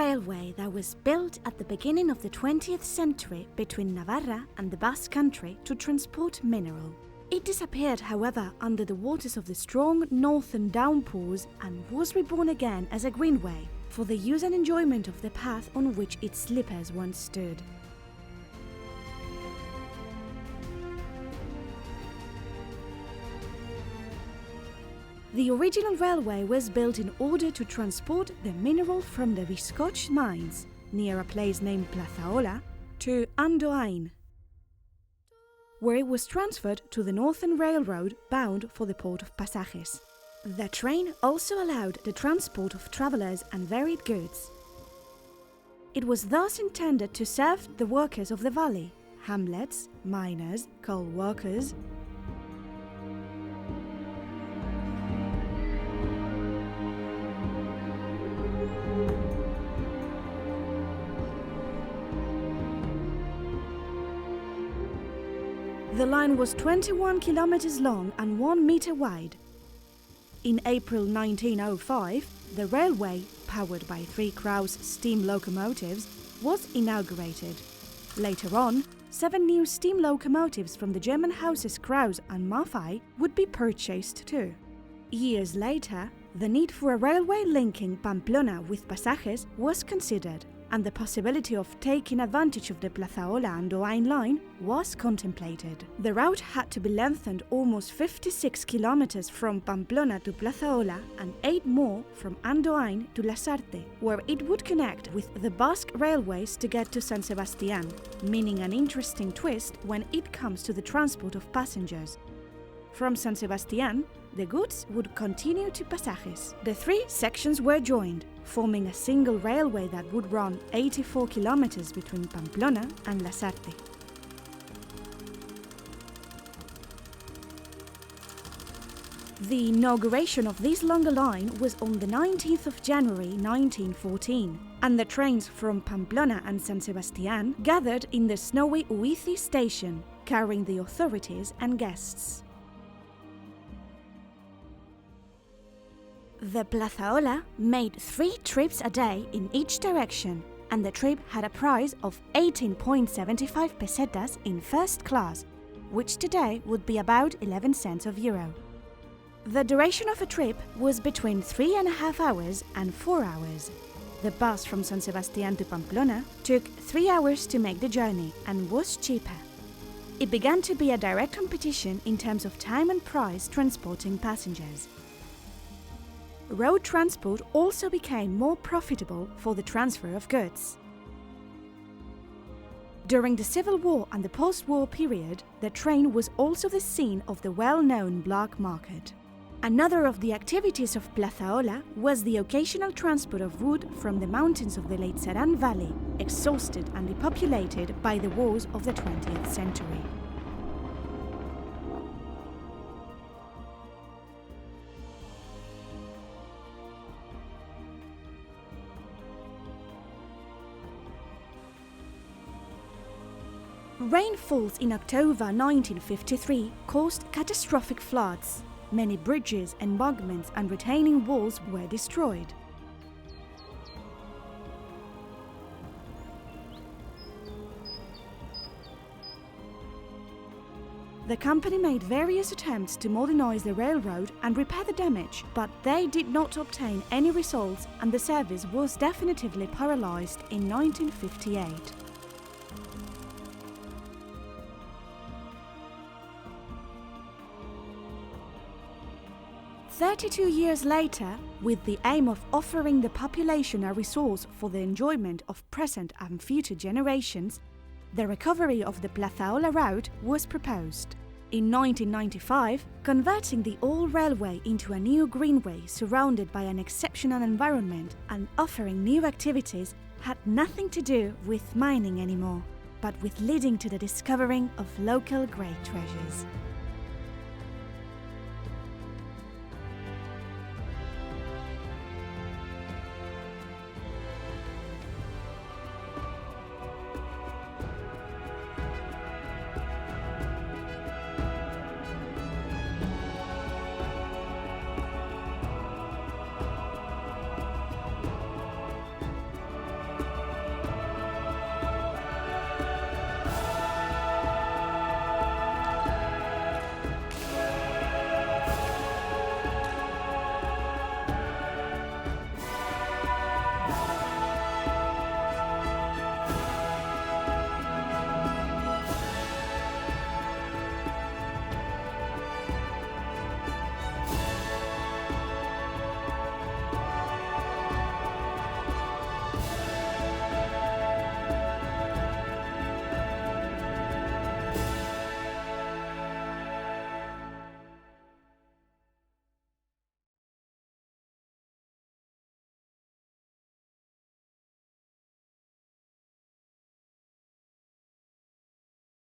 railway that was built at the beginning of the 20th century between Navarra and the Basque Country to transport mineral. It disappeared, however, under the waters of the strong northern downpours and was reborn again as a greenway for the use and enjoyment of the path on which its sleepers once stood. The original railway was built in order to transport the mineral from the Biscoch mines, near a place named Plazaola, to Andoain, where it was transferred to the Northern Railroad bound for the port of Pasajes. The train also allowed the transport of travelers and varied goods. It was thus intended to serve the workers of the valley, hamlets, miners, coal workers. The line was 21 kilometers long and 1 meter wide. In April 1905, the railway, powered by 3 Krauss steam locomotives, was inaugurated. Later on, 7 new steam locomotives from the German houses Krauss and Maffei would be purchased too. Years later, the need for a railway linking Pamplona with Pasajes was considered, and the possibility of taking advantage of the Plazaola-Andoain line was contemplated. The route had to be lengthened almost 56 kilometers from Pamplona to Plazaola and 8 more from Andoain to Lasarte, where it would connect with the Basque railways to get to San Sebastián, meaning an interesting twist when it comes to the transport of passengers. From San Sebastián, the goods would continue to Pasajes. The 3 sections were joined, forming a single railway that would run 84 kilometers between Pamplona and Lasarte. The inauguration of this longer line was on the 19th of January 1914, and the trains from Pamplona and San Sebastián gathered in the snowy Uithi station, carrying the authorities and guests. The Plazaola made 3 trips a day in each direction, and the trip had a price of 18.75 pesetas in first class, which today would be about 11 cents of euro. The duration of a trip was between 3.5 hours and 4 hours. The bus from San Sebastián to Pamplona took 3 hours to make the journey and was cheaper. It began to be a direct competition in terms of time and price transporting passengers. Road transport also became more profitable for the transfer of goods. During the Civil War and the post-war period, the train was also the scene of the well-known black market. Another of the activities of Plazaola was the occasional transport of wood from the mountains of the Late Saran Valley, exhausted and depopulated by the wars of the 20th century. Rainfalls in October 1953 caused catastrophic floods. Many bridges, embankments and retaining walls were destroyed. The company made various attempts to modernize the railroad and repair the damage, but they did not obtain any results, and the service was definitively paralyzed in 1958. 32 years later, with the aim of offering the population a resource for the enjoyment of present and future generations, the recovery of the Plazaola route was proposed. In 1995, converting the old railway into a new greenway surrounded by an exceptional environment and offering new activities had nothing to do with mining anymore, but with leading to the discovering of local great treasures.